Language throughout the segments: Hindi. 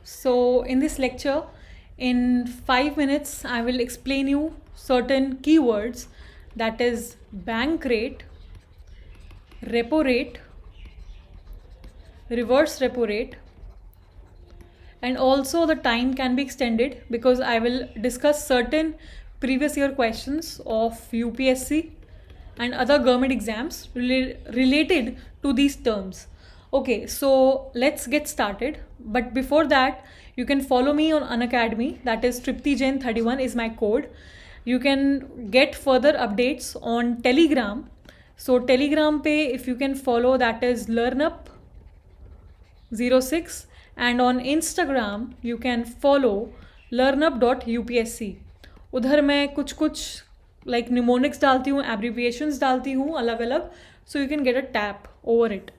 So in this lecture, in 5 minutes, I will explain you certain keywords, that is bank rate, repo rate, reverse repo rate, and also the time can be extended because I will discuss certain previous year questions of UPSC and other government exams related to these terms. Okay, so let's get started. But before that, you can follow me on Unacademy. That is Tripti Jain 31 is my code. You can get further updates on Telegram. So Telegram pe if you can follow, that is LearnUp06, and on Instagram you can follow learnup.upsc. उधर मैं कुछ कुछ like mnemonics डालती हूँ, abbreviations डालती हूँ अलग अलग, so you can get a tap over it.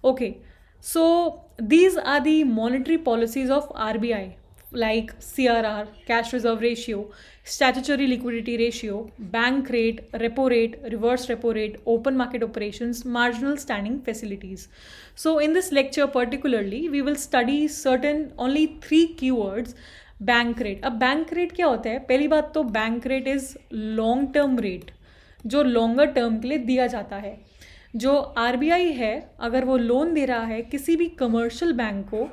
Okay, so these are the monetary policies of RBI, like CRR, cash reserve ratio, statutory liquidity ratio, bank rate, repo rate, reverse repo rate, open market operations, marginal standing facilities. So in this lecture particularly, we will study certain only 3 keywords. Bank rate. अब बैंक रेट क्या होता है? पहली बात तो bank rate is long term rate, जो लॉन्गर टर्म के लिए दिया जाता है. जो आरबीआई है, अगर वो लोन दे रहा है किसी भी कमर्शियल बैंक को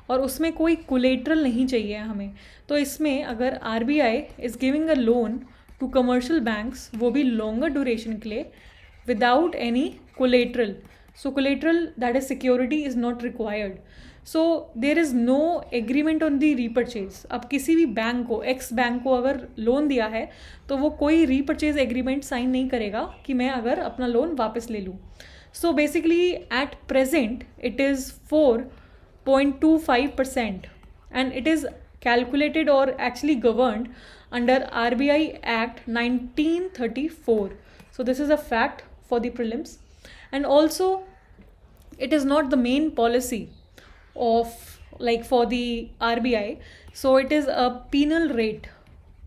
और उसमें कोई कोलेट्रल नहीं चाहिए हमें, तो इसमें अगर RBI is giving a loan to commercial banks, वो भी लॉन्गर ड्यूरेशन के लिए, without any collateral. So collateral, that is security, is not required. So there is no agreement on the repurchase. अब किसी भी बैंक को, एक्स बैंक को अगर लोन दिया है तो वो कोई रीपरचेज एग्रीमेंट साइन नहीं करेगा कि मैं अगर अपना लोन वापस ले लूँ. So basically at present it is 4.25% and it is calculated or actually governed under RBI Act 1934. So this is a fact for the prelims. And also it is not the main policy of like for the RBI, so it is a penal rate.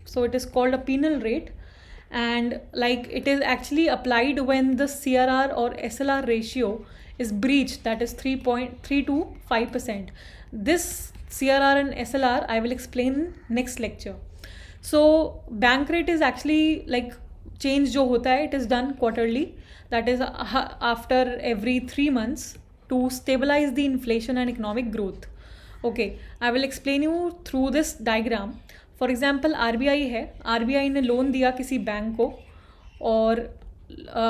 So it is called a penal rate, and like it is actually applied when the CRR or SLR ratio is breached, that is 3.3 to 5%. This CRR and SLR I will explain in next lecture. So bank rate is actually like change जो होता है, it is done quarterly, that is after every 3 months to stabilize the inflation and economic growth. Okay, I will explain you through this diagram. For example, RBI है, RBI ने लोन दिया किसी बैंक को और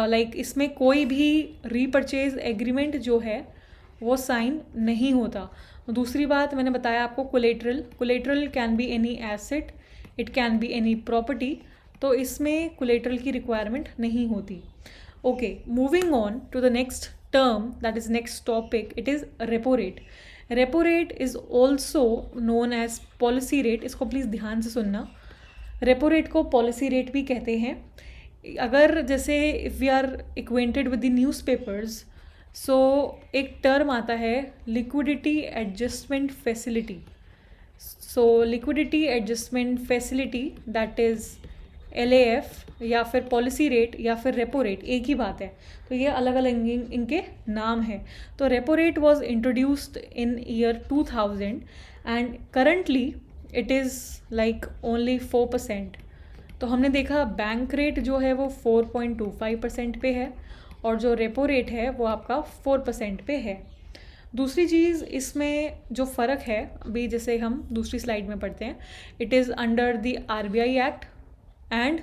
लाइक इसमें कोई भी रीपरचेज एग्रीमेंट जो है वो साइन नहीं होता. दूसरी बात मैंने बताया आपको, collateral can be any asset, it can be any property, तो इसमें कोलेट्रल की रिक्वायरमेंट नहीं होती. Okay, moving on to the next term, that is next topic, it is repo rate. Repo rate is also known as policy rate. इसको प्लीज़ ध्यान से सुनना. रेपो रेट को पॉलिसी रेट भी कहते हैं. अगर जैसे if we are acquainted with the newspapers, so एक टर्म आता है liquidity adjustment facility. So liquidity adjustment facility, that is LAF, या फिर पॉलिसी रेट या फिर रेपो रेट, एक ही बात है. तो ये अलग अलग इनके नाम हैं. तो repo rate was introduced in year 2000 and currently it is like only 4%. तो हमने देखा बैंक रेट जो है वो 4.25% पे है और जो रेपो रेट है वो आपका 4% पे है. दूसरी चीज़ इसमें जो फ़र्क है, अभी जैसे हम दूसरी स्लाइड में पढ़ते हैं, it is under the RBI act and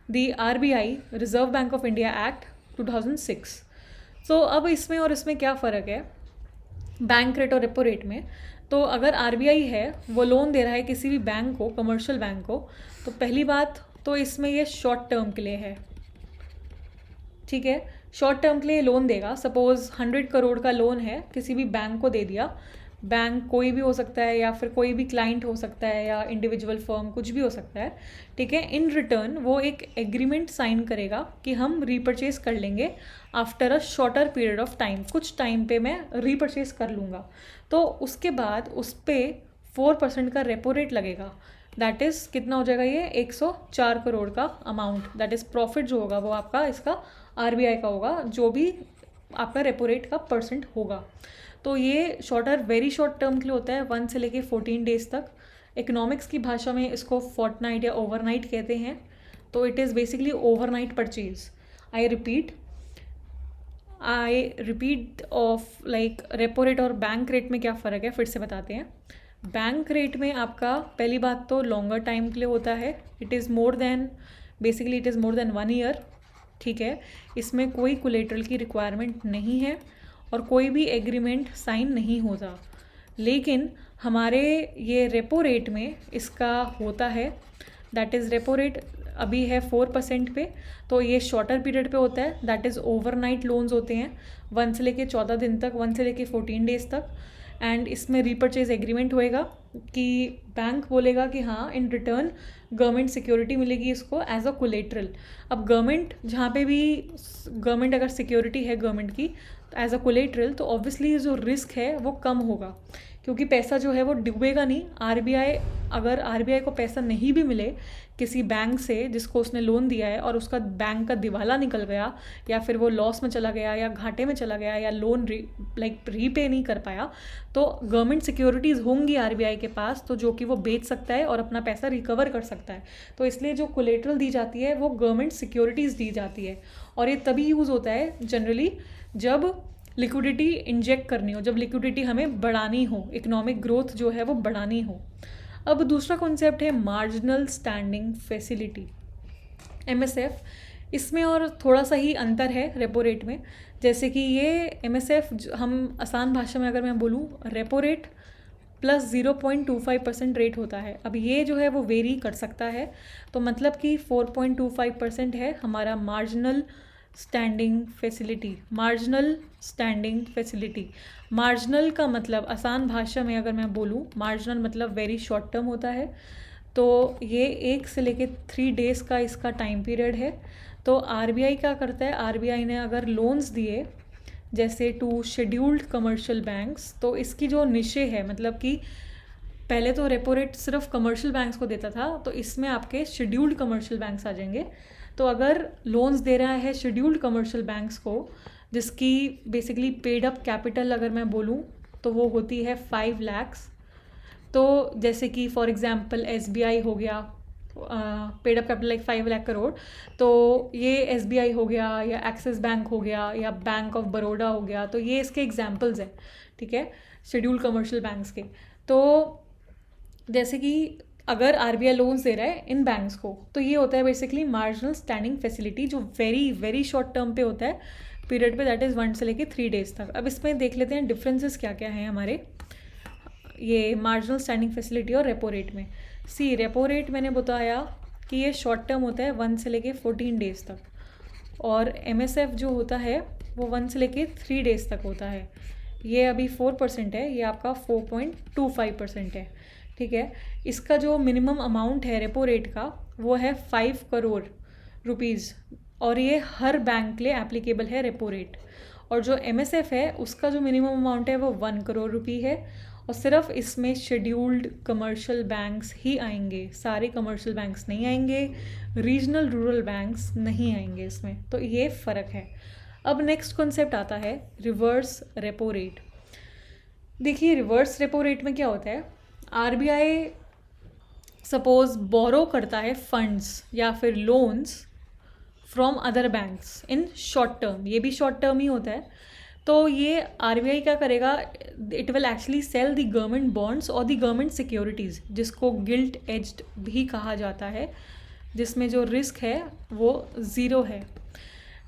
the RBI, Reserve Bank of India Act 2006. So अब इसमें और इसमें क्या फ़र्क है बैंक रेट और रेपो रेट में? तो अगर RBI है वो लोन दे रहा है किसी भी बैंक को, कमर्शियल बैंक को, तो पहली बात तो इसमें ये शॉर्ट टर्म के लिए है. ठीक है, शॉर्ट टर्म के लिए लोन देगा. सपोज़ 100 करोड़ का लोन है, किसी भी बैंक को दे दिया. बैंक कोई भी हो सकता है या फिर कोई भी क्लाइंट हो सकता है या इंडिविजुअल फर्म, कुछ भी हो सकता है. ठीक है, इन रिटर्न वो एक एग्रीमेंट साइन करेगा कि हम रीपरचेज कर लेंगे after a shorter period of time. कुछ टाइम पे मैं रीपरचेज कर लूँगा. तो उसके बाद उस पर 4% का रेपो रेट लगेगा. दैट इज़ कितना हो जाएगा, ये 104 करोड़ का अमाउंट. दैट इज़ प्रॉफिट जो होगा वो आपका इसका RBI का होगा, जो भी आपका रेपो रेट का परसेंट होगा. तो ये शॉर्टर वेरी शॉर्ट टर्म के लिए होता है, 1 से लेके 14 डेज तक। इकोनॉमिक्स की भाषा में इसको फोर्टनाइट या ओवरनाइट कहते हैं। तो it is basically overnight purchase. I repeat of like repo rate और बैंक रेट में क्या फ़र्क है फिर से बताते हैं। बैंक रेट में आपका पहली बात तो लॉन्गर टाइम के लिए होता है, it is more than 1 year, ठीक है। इसमें कोई कोलेटरल की रिक्वायरमेंट नहीं है और कोई भी एग्रीमेंट साइन नहीं होता। लेकिन हमारे ये रेपो रेट में इसका होता है, दैट इज़ रेपो रेट अभी है 4% पे, तो ये शॉर्टर पीरियड पे होता है, दैट इज़ ओवरनाइट लोन्स होते हैं 1 से लेके 14 दिन तक, 1 से लेके 14 डेज तक। एंड इसमें रीपर्चेज एग्रीमेंट होएगा कि बैंक बोलेगा कि हाँ इन रिटर्न गवर्नमेंट सिक्योरिटी मिलेगी इसको एज अ कोलेटरल। अब गवर्नमेंट जहाँ पे भी गवर्नमेंट अगर सिक्योरिटी है गवर्नमेंट की एज अ कोलेटरल, तो ऑब्वियसली जो रिस्क है वो कम होगा, क्योंकि पैसा जो है वो डूबेगा नहीं। अगर आरबीआई को पैसा नहीं भी मिले किसी बैंक से जिसको उसने लोन दिया है और उसका बैंक का दिवाला निकल गया या फिर वो लॉस में चला गया या घाटे में चला गया या लोन रीपे नहीं कर पाया, तो गवर्नमेंट सिक्योरिटीज़ होंगी आरबीआई के पास, तो जो कि वो बेच सकता है और अपना पैसा रिकवर कर सकता है। तो इसलिए जो कोलेटरल दी जाती है वो गवर्नमेंट सिक्योरिटीज़ दी जाती है। और ये तभी यूज़ होता है जनरली जब लिक्विडिटी इंजेक्ट करनी हो, जब लिक्विडिटी हमें बढ़ानी हो, इकोनॉमिक ग्रोथ जो है वो बढ़ानी हो। अब दूसरा कॉन्सेप्ट है मार्जिनल स्टैंडिंग फैसिलिटी, MSF। इसमें और थोड़ा सा ही अंतर है रेपो रेट में। जैसे कि ये MSF हम आसान भाषा में अगर मैं बोलूँ, रेपो रेट प्लस 0.25% रेट होता है। अब ये जो है वो वेरी कर सकता है, तो मतलब कि 4.25% है हमारा मार्जिनल स्टैंडिंग फैसिलिटी। मार्जिनल का मतलब आसान भाषा में अगर मैं बोलूँ, मार्जिनल मतलब वेरी शॉर्ट टर्म होता है। तो ये 1 से लेके 3 डेज़ का इसका टाइम पीरियड है। तो आरबीआई क्या करता है, आरबीआई ने अगर लोन्स दिए जैसे टू शेड्यूल्ड कमर्शियल बैंक्स, तो इसकी जो निशे है, मतलब कि पहले तो रेपो रेट सिर्फ कमर्शियल बैंक्स को देता था, तो इसमें आपके शेड्यूल्ड कमर्शियल बैंक्स आ जाएंगे। तो अगर लोन्स दे रहा है शेड्यूल्ड कमर्शियल बैंक्स को, जिसकी बेसिकली पेड अप कैपिटल अगर मैं बोलूँ तो वो होती है 5 लाख। तो जैसे कि फॉर एग्जांपल SBI हो गया, paid up capital like 5 lakh crore, तो ये SBI हो गया या एक्सिस बैंक हो गया या बैंक ऑफ बड़ौदा हो गया, तो ये इसके एग्जाम्पल्स हैं, ठीक है, शेड्यूल्ड कमर्शियल बैंक्स के। तो जैसे कि अगर आरबीआई लोन्स दे रहा है इन बैंक्स को, तो ये होता है बेसिकली मार्जिनल स्टैंडिंग फैसिलिटी, जो वेरी वेरी शॉर्ट टर्म पे होता है पीरियड पे, दैट इज़ 1 से लेके 3 डेज़ तक। अब इसमें देख लेते हैं डिफरेंसेस क्या क्या हैं हमारे ये मार्जिनल स्टैंडिंग फैसिलिटी और रेपो रेट में। रेपो रेट मैंने बताया कि ये शॉर्ट टर्म होता है 1 से लेके 14 डेज़ तक, और MSF जो होता है वो 1 से लेके 3 डेज़ तक होता है। ये अभी 4% है, ये आपका 4.25% है, ठीक है। इसका जो मिनिमम अमाउंट है रेपो रेट का वो है 5 करोड़ रुपीज़, और ये हर बैंक के लिए एप्लीकेबल है रेपो रेट। और जो MSF है उसका जो मिनिमम अमाउंट है वो 1 करोड़ रुपये है, और सिर्फ इसमें शेड्यूल्ड कमर्शियल बैंक्स ही आएंगे, सारे कमर्शियल बैंक्स नहीं आएंगे, रीजनल रूरल बैंक्स नहीं आएंगे इसमें। तो ये फ़र्क है। अब नेक्स्ट कॉन्सेप्ट आता है रिवर्स रेपो रेट। देखिए रिवर्स रेपो रेट में क्या होता है, आरबीआई सपोज बोरो करता है फंड्स या फिर loans from other banks in short term, ये भी शॉर्ट टर्म ही होता है। तो ये आरबीआई क्या करेगा, it will actually sell the government bonds और द गवर्नमेंट सिक्योरिटीज़, जिसको गिल्ट एज्ड भी कहा जाता है, जिसमें जो रिस्क है वो ज़ीरो है,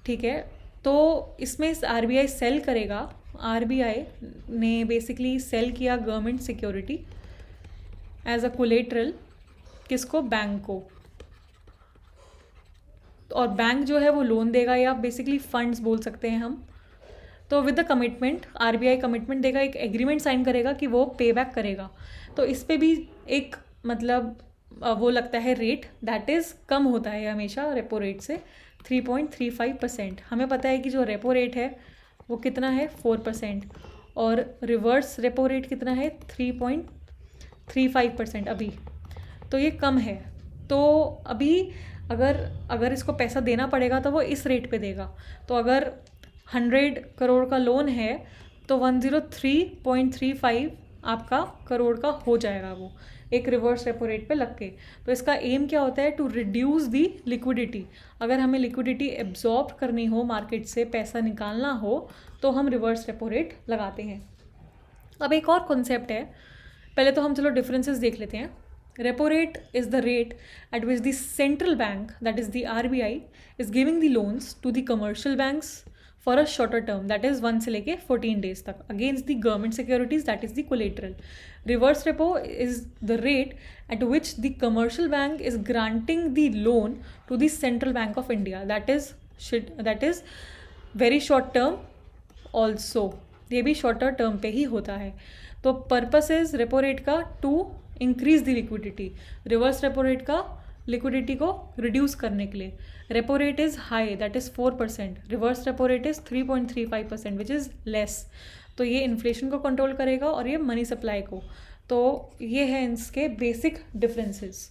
ठीक है। तो इसमें आरबीआई सेल करेगा, आरबीआई ने बेसिकली सेल किया government security as a collateral, किसको, बैंक को, और बैंक जो है वो लोन देगा या बेसिकली फंड्स बोल सकते हैं हम। तो with the commitment, RBI commitment देगा, एक एग्रीमेंट साइन करेगा कि वो पे बैक करेगा। तो इस पे भी एक मतलब वो लगता है रेट, दैट इज़ कम होता है हमेशा रेपो रेट से 3.35%। हमें पता है कि जो रेपो रेट है वो कितना है 4%, और रिवर्स रेपो रेट कितना है 3.35% अभी, तो ये कम है। तो अभी अगर इसको पैसा देना पड़ेगा तो वो इस रेट पे देगा। तो अगर 100 करोड़ का लोन है तो 103.35 आपका करोड़ का हो जाएगा वो एक रिवर्स रेपो रेट पे लग के। तो इसका एम क्या होता है, टू रिड्यूस दी लिक्विडिटी। अगर हमें लिक्विडिटी एब्जॉर्ब करनी हो, मार्केट से पैसा निकालना हो, तो हम रिवर्स रेपो रेट लगाते हैं। अब एक और कॉन्सेप्ट है, पहले तो हम चलो डिफरेंसेस देख लेते हैं। Repo rate is the rate at which the central bank, that is the RBI, is giving the loans to the commercial banks for a shorter term, that is 1 से लेके 14 डेज तक, against the government securities, that is the collateral. Reverse repo is the rate at which the commercial bank is granting the loan to the central bank of India, that is very short term also, ये भी शॉर्टर टर्म पे ही होता है। तो पर्पस इज रेपो रेट का to increase the liquidity, reverse repo rate का लिक्विडिटी को रिड्यूस करने के लिए। Repo rate is high, that is 4%, reverse repo rate is 3.35%, which is less. तो ये इन्फ्लेशन को कंट्रोल करेगा और ये मनी सप्लाई को। तो ये है इसके बेसिक डिफरेंसेस।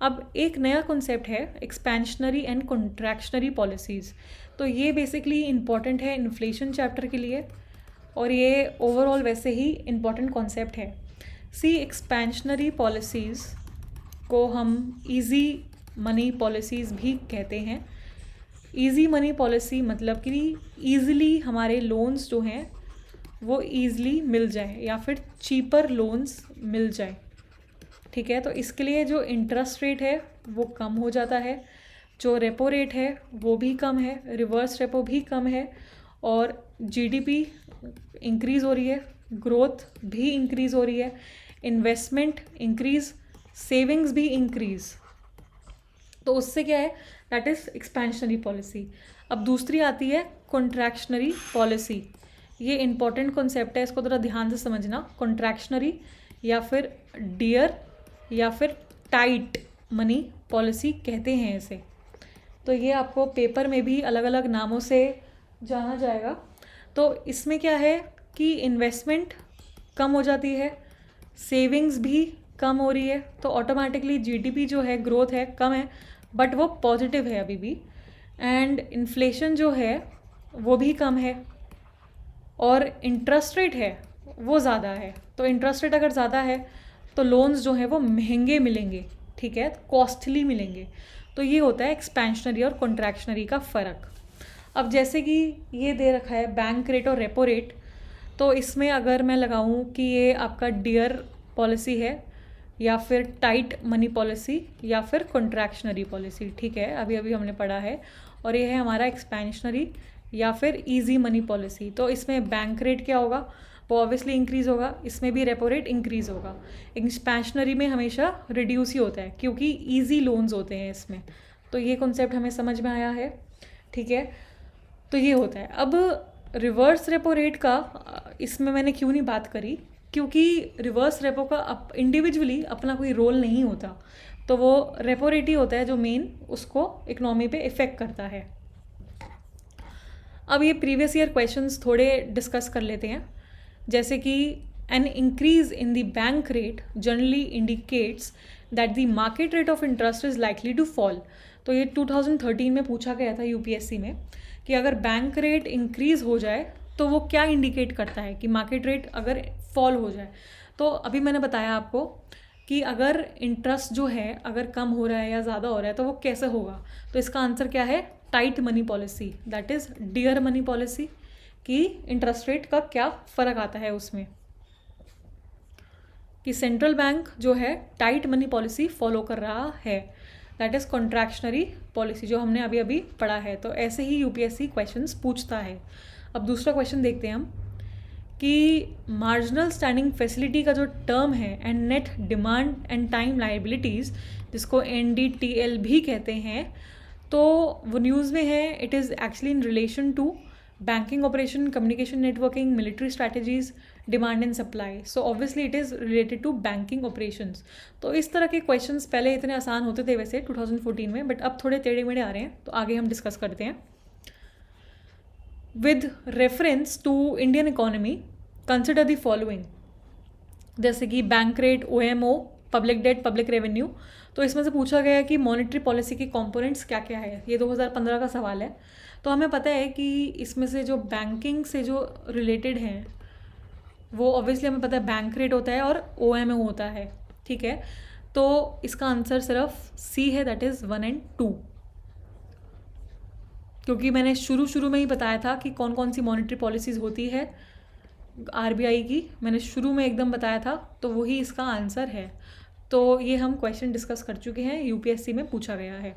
अब एक नया कॉन्सेप्ट है एक्सपेंशनरी एंड कॉन्ट्रैक्शनरी पॉलिसीज़। तो ये बेसिकली इंपॉर्टेंट है इन्फ्लेशन चैप्टर के लिए, और ये ओवरऑल वैसे ही इम्पॉर्टेंट कॉन्सेप्ट है। सी, एक्सपेंशनरी पॉलिसीज़ को हम इजी मनी पॉलिसीज़ भी कहते हैं। इजी मनी पॉलिसी मतलब कि ईज़िली हमारे लोन्स जो हैं वो ईज़िली मिल जाए या फिर चीपर लोन्स मिल जाए, ठीक है। तो इसके लिए जो इंटरेस्ट रेट है वो कम हो जाता है, जो रेपो रेट है वो भी कम है, रिवर्स रेपो भी कम है, और GDP इंक्रीज़ हो रही है, ग्रोथ भी इंक्रीज़ हो रही है, इन्वेस्टमेंट इंक्रीज़, सेविंग्स भी इंक्रीज़। तो उससे क्या है, दैट इज़ एक्सपेंशनरी पॉलिसी। अब दूसरी आती है कॉन्ट्रैक्शनरी पॉलिसी। ये इंपॉर्टेंट कॉन्सेप्ट है, इसको थोड़ा ध्यान से समझना। कॉन्ट्रैक्शनरी या फिर डियर या फिर टाइट मनी पॉलिसी कहते हैं इसे। तो ये आपको पेपर में भी अलग अलग नामों से जाना जाएगा। तो इसमें क्या है कि इन्वेस्टमेंट कम हो जाती है, सेविंग्स भी कम हो रही है, तो ऑटोमेटिकली GDP जो है, ग्रोथ है, कम है, बट वो पॉजिटिव है अभी भी, एंड इन्फ्लेशन जो है वो भी कम है, और इंटरेस्ट रेट है वो ज़्यादा है। तो इंटरेस्ट रेट अगर ज़्यादा है तो लोन्स जो हैं वो महंगे मिलेंगे, ठीक है, कॉस्टली मिलेंगे। तो ये होता है एक्सपेंशनरी और कॉन्ट्रैक्शनरी का फ़र्क। अब जैसे कि ये दे रखा है बैंक रेट और रेपो रेट, तो इसमें अगर मैं लगाऊं कि ये आपका डियर पॉलिसी है या फिर टाइट मनी पॉलिसी या फिर कॉन्ट्रैक्शनरी पॉलिसी, ठीक है, अभी अभी हमने पढ़ा है, और ये है हमारा एक्सपेंशनरी या फिर इजी मनी पॉलिसी। तो इसमें बैंक रेट क्या होगा, वो ऑब्वियसली इंक्रीज़ होगा, इसमें भी रेपो रेट इंक्रीज़ होगा। एक्सपेंशनरी में हमेशा रिड्यूस ही होता है क्योंकि ईजी लोन्स होते हैं इसमें। तो ये कॉन्सेप्ट हमें समझ में आया है, ठीक है। तो ये होता है। अब रिवर्स रेपो रेट का इसमें मैंने क्यों नहीं बात करी, क्योंकि रिवर्स रेपो का इंडिविजुअली अपना कोई रोल नहीं होता, तो वो रेपो रेट ही होता है जो मेन उसको इकोनॉमी पे इफ़ेक्ट करता है। अब ये प्रीवियस ईयर क्वेश्चंस थोड़े डिस्कस कर लेते हैं, जैसे कि an increase in the bank rate generally indicates that the market rate of interest is likely to fall. तो ये 2013 में पूछा गया था UPSC में कि अगर बैंक रेट इंक्रीज़ हो जाए तो वो क्या इंडिकेट करता है कि मार्केट रेट अगर फॉल हो जाए। तो अभी मैंने बताया आपको कि अगर इंटरेस्ट जो है अगर कम हो रहा है या ज़्यादा हो रहा है तो वो कैसे होगा। तो इसका आंसर क्या है, tight money policy, that is dear money policy, कि इंटरेस्ट रेट का क्या फ़र्क आता है उसमें, कि सेंट्रल बैंक जो है टाइट मनी पॉलिसी फॉलो कर रहा है, दैट इज़ कॉन्ट्रैक्शनरी पॉलिसी, जो हमने अभी अभी पढ़ा है। तो ऐसे ही UPSC क्वेश्चंस पूछता है। अब दूसरा क्वेश्चन देखते हैं हम कि मार्जिनल स्टैंडिंग फैसिलिटी का जो टर्म है and net demand and time liabilities, जिसको NDTL भी कहते हैं, तो वो न्यूज़ में है, it is actually in relation to banking operation, communication networking, military strategies, demand and supply. So obviously it is related to banking operations. तो इस तरह के क्वेश्चंस पहले इतने आसान होते थे वैसे 2014 में, बट अब थोड़े टेढ़े मेढ़े आ रहे हैं, तो आगे हम डिस्कस करते हैं। With reference to Indian economy consider the following, जैसे कि bank rate, OMO, public debt, public revenue. तो इसमें से पूछा गया है कि मॉनेटरी पॉलिसी के कंपोनेंट्स क्या क्या है। ये 2015 का सवाल है। तो हमें पता है कि इसमें से जो बैंकिंग से जो रिलेटेड हैं वो ऑब्वियसली हमें पता है बैंक रेट होता है और OMO होता है, ठीक है। तो इसका आंसर सिर्फ सी है, दैट इज़ 1 और 2, क्योंकि मैंने शुरू में ही बताया था कि कौन कौन सी मॉनेटरी पॉलिसीज़ होती है RBI की, मैंने शुरू में एकदम बताया था, तो वही इसका आंसर है। तो ये हम क्वेश्चन डिस्कस कर चुके हैं, UPSC में पूछा गया है।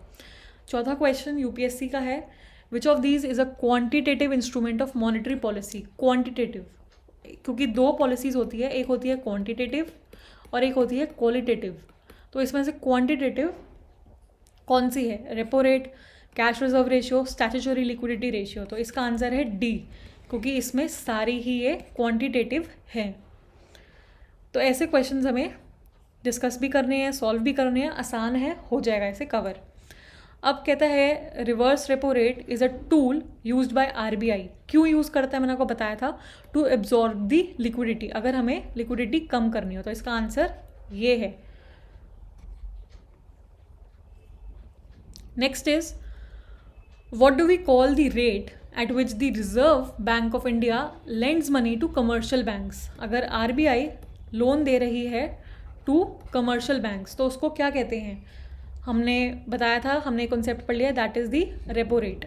चौथा क्वेश्चन UPSC का है, which of these is a quantitative instrument of monetary policy. Quantitative, क्योंकि दो पॉलिसीज़ होती है, एक होती है क्वांटिटेटिव और एक होती है क्वालिटेटिव। तो इसमें से क्वांटिटेटिव कौन सी है? Repo rate, cash reserve ratio, statutory liquidity ratio. तो इसका आंसर है डी, क्योंकि इसमें सारी ही ये क्वांटिटेटिव हैं। तो ऐसे क्वेश्चंस हमें डिस्कस भी करने हैं, सॉल्व भी करने हैं, आसान है, हो जाएगा ऐसे कवर। अब कहता है reverse repo rate is a tool used by RBI। क्यों यूज़ करता है मैंने आपको बताया था, टू एब्जॉर्ब दी लिक्विडिटी, अगर हमें लिक्विडिटी कम करनी हो। तो इसका आंसर ये है। Next is, what do we call the rate at which the Reserve Bank of India lends money to commercial banks? अगर RBI लोन दे रही है टू कमर्शियल बैंक्स तो उसको क्या कहते हैं? हमने बताया था, हमने कॉन्सेप्ट पढ़ लिया, that is the repo rate,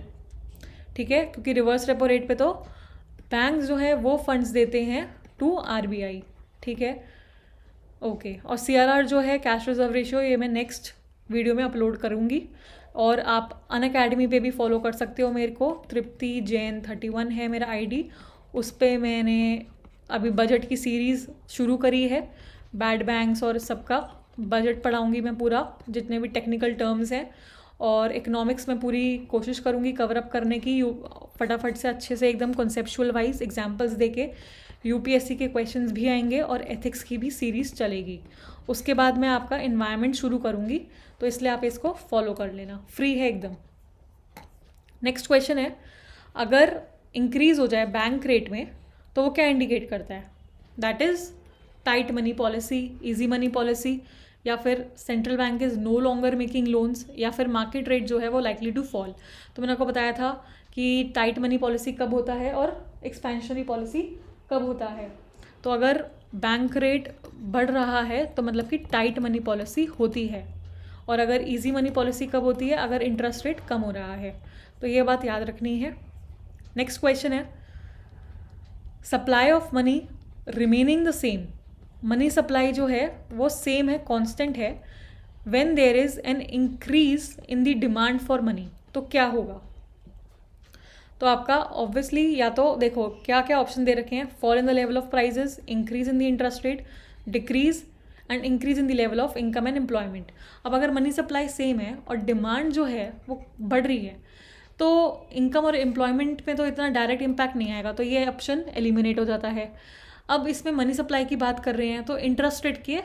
ठीक है। क्योंकि रिवर्स रेपो रेट पे तो बैंक्स जो है वो फंड्स देते हैं टू RBI, ठीक है, ओके। और CRR जो है, कैश रिजर्व रेशियो, ये मैं नेक्स्ट वीडियो में अपलोड करूँगी। और आप अनअकैडमी पे भी फॉलो कर सकते हो मेरे को, तृप्ति जैन 31 है मेरा ID। उस पर मैंने अभी बजट की सीरीज़ शुरू करी है, बैड बैंक्स और सबका बजट पढ़ाऊँगी मैं पूरा, जितने भी टेक्निकल टर्म्स हैं। और इकोनॉमिक्स में पूरी कोशिश करूँगी कवर अप करने की, फटाफट से अच्छे से एकदम कॉन्सेप्चुअल वाइज एग्जाम्पल्स देके। UPSC के क्वेश्चंस भी आएंगे और एथिक्स की भी सीरीज़ चलेगी। उसके बाद मैं आपका इन्वायरमेंट शुरू करूँगी, तो इसलिए आप इसको फॉलो कर लेना, फ्री है एकदम। नेक्स्ट क्वेश्चन है, अगर इंक्रीज़ हो जाए बैंक रेट में तो वो क्या इंडिकेट करता है? That is tight money policy, easy money policy, या फिर central bank is no longer making loans, या फिर मार्केट रेट जो है वो लाइकली टू फॉल। तो मैंने आपको बताया था कि टाइट मनी पॉलिसी कब होता है और एक्सपेंशनरी पॉलिसी कब होता है। तो अगर बैंक रेट बढ़ रहा है तो मतलब कि टाइट मनी पॉलिसी होती है, और अगर इजी मनी पॉलिसी कब होती है? अगर इंटरेस्ट रेट कम हो रहा है। तो ये बात याद रखनी है। नेक्स्ट क्वेश्चन है, supply of money remaining the same, money supply जो है वो सेम है, कांस्टेंट है, when there is an increase in the demand for money, तो क्या होगा? तो आपका ऑब्वियसली या तो देखो क्या क्या ऑप्शन दे रखे हैं, fall in the level of prices, increase in the interest rate, decrease and increase in the level of income and employment. अब अगर मनी सप्लाई सेम है और डिमांड जो है वो बढ़ रही है तो इनकम और एम्प्लॉयमेंट में तो इतना डायरेक्ट इम्पैक्ट नहीं आएगा, तो ये ऑप्शन एलिमिनेट हो जाता है। अब इसमें मनी सप्लाई की बात कर रहे हैं तो इंटरेस्ट रेट के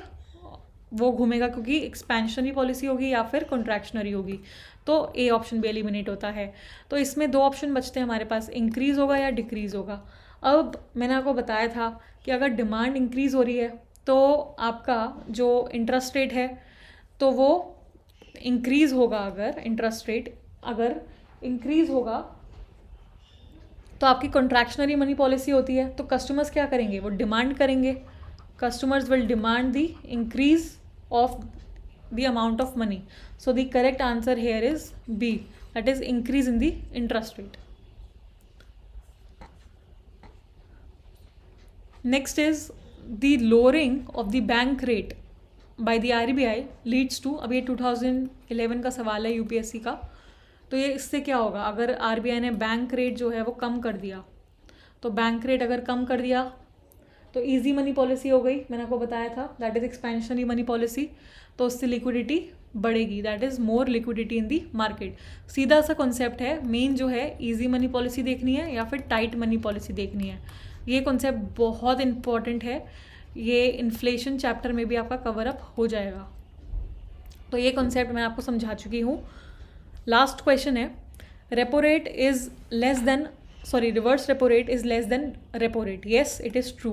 वो घूमेगा, क्योंकि एक्सपेंशनरी पॉलिसी होगी या फिर कॉन्ट्रैक्शनरी होगी, तो ए ऑप्शन भी एलिमिनेट होता है। तो इसमें दो ऑप्शन बचते हैं हमारे पास, इंक्रीज़ होगा या डिक्रीज़ होगा। अब मैंने आपको बताया था कि अगर डिमांड इंक्रीज़ हो रही है तो आपका जो इंटरेस्ट रेट है तो वो इंक्रीज़ होगा। अगर इंटरेस्ट रेट अगर इंक्रीज़ होगा तो आपकी कॉन्ट्रैक्शनरी मनी पॉलिसी होती है, तो कस्टमर्स क्या करेंगे? वो डिमांड करेंगे, customers will demand the increase of the amount of money. So the correct answer here is B, that is increase in the interest rate. Next is the lowering of the bank rate by the RBI leads to, अब ये 2011 का सवाल है UPSC का, तो ये इससे क्या होगा? अगर RBI ने बैंक रेट जो है वो कम कर दिया, तो बैंक रेट अगर कम कर दिया तो इजी मनी पॉलिसी हो गई, मैंने आपको बताया था, that is expansionary money policy, तो उससे लिक्विडिटी बढ़ेगी, that is more liquidity in the market. सीधा सा कॉन्सेप्ट है, मेन जो है इजी मनी पॉलिसी देखनी है या फिर टाइट मनी पॉलिसी देखनी है। ये कॉन्सेप्ट बहुत इंपॉर्टेंट है, ये इन्फ्लेशन चैप्टर में भी आपका कवर अप हो जाएगा। तो ये कॉन्सेप्ट मैं आपको समझा चुकी हूँ। लास्ट क्वेश्चन है, repo rate is less than, sorry reverse repo rate is less than repo rate. Yes it is true,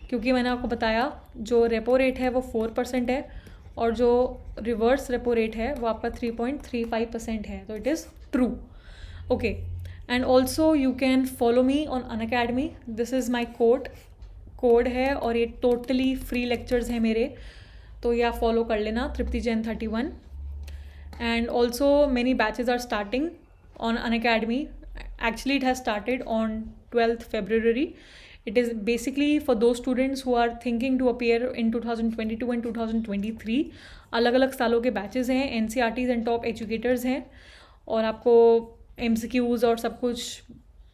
क्योंकि मैंने आपको बताया जो रेपो रेट है वो 4% है और जो रिवर्स रेपो रेट है वो आपका 3.35% है, तो it is true. Okay, and also you can follow me on Unacademy, this is my quote, code है और ये टोटली फ्री लेक्चर्स हैं मेरे, तो ये आप फॉलो कर लेना, तृप्ति Jain 31. And also many batches are starting on Unacademy. Actually it has started on 12th February. It is basically for those students who are thinking to appear in 2022 and 2023. अलग अलग सालों के बैचेस हैं, NCERTs एंड टॉप एजुकेटर्स हैं, और आपको MCQs और सब कुछ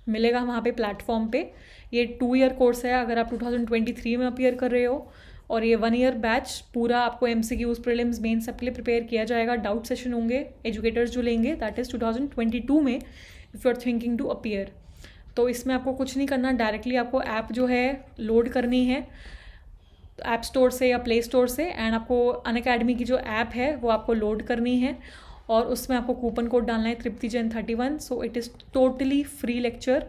मिलेगा वहाँ पे प्लेटफॉर्म पे. ये 2 ईयर कोर्स है अगर आप 2023 में अपीयर कर रहे हो, और ये 1 ईयर बैच पूरा आपको MCQs, प्रीलिम्स, मेन सब के लिए प्रिपेयर किया जाएगा. डाउट सेशन होंगे एजुकेटर्स जो लेंगे, दैट इज़ 2022 में, if you are thinking to appear. तो इसमें आपको कुछ नहीं करना, डायरेक्टली आपको ऐप जो है लोड करनी है ऐप स्टोर से या प्ले स्टोर से, एंड आपको अनअकैडमी की जो ऐप है वो आपको लोड करनी है, और उसमें आपको कूपन कोड डालना है Tripti Jain 31. So it is totally free lecture,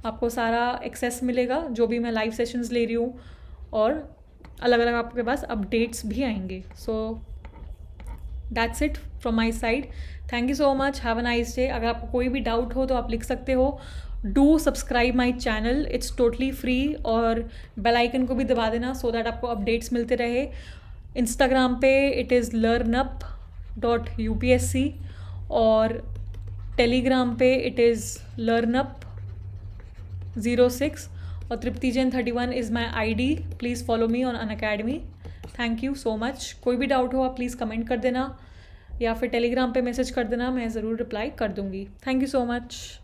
आपको सारा एक्सेस मिलेगा जो भी मैं लाइव सेशंस ले रही हूँ, और अलग अलग आपके पास अपडेट्स भी आएंगे. So that's it from my side. Thank you so much, have a nice day. अगर आपको कोई भी डाउट हो तो आप लिख सकते हो. Do subscribe my channel, it's totally free, और बेल आइकन को भी दबा देना सो दैट आपको अपडेट्स मिलते रहे. इंस्टाग्राम पे इट इज़ learnup.upsc, और टेलीग्राम पे इट इज़ learnup06, और Tripti Jain 31 is my ID. Please follow me on Unacademy. Thank you so much. कोई भी डाउट हो आप प्लीज़ कमेंट कर देना, या फिर टेलीग्राम पे मैसेज कर देना, मैं ज़रूर रिप्लाई कर दूँगी. Thank you so much.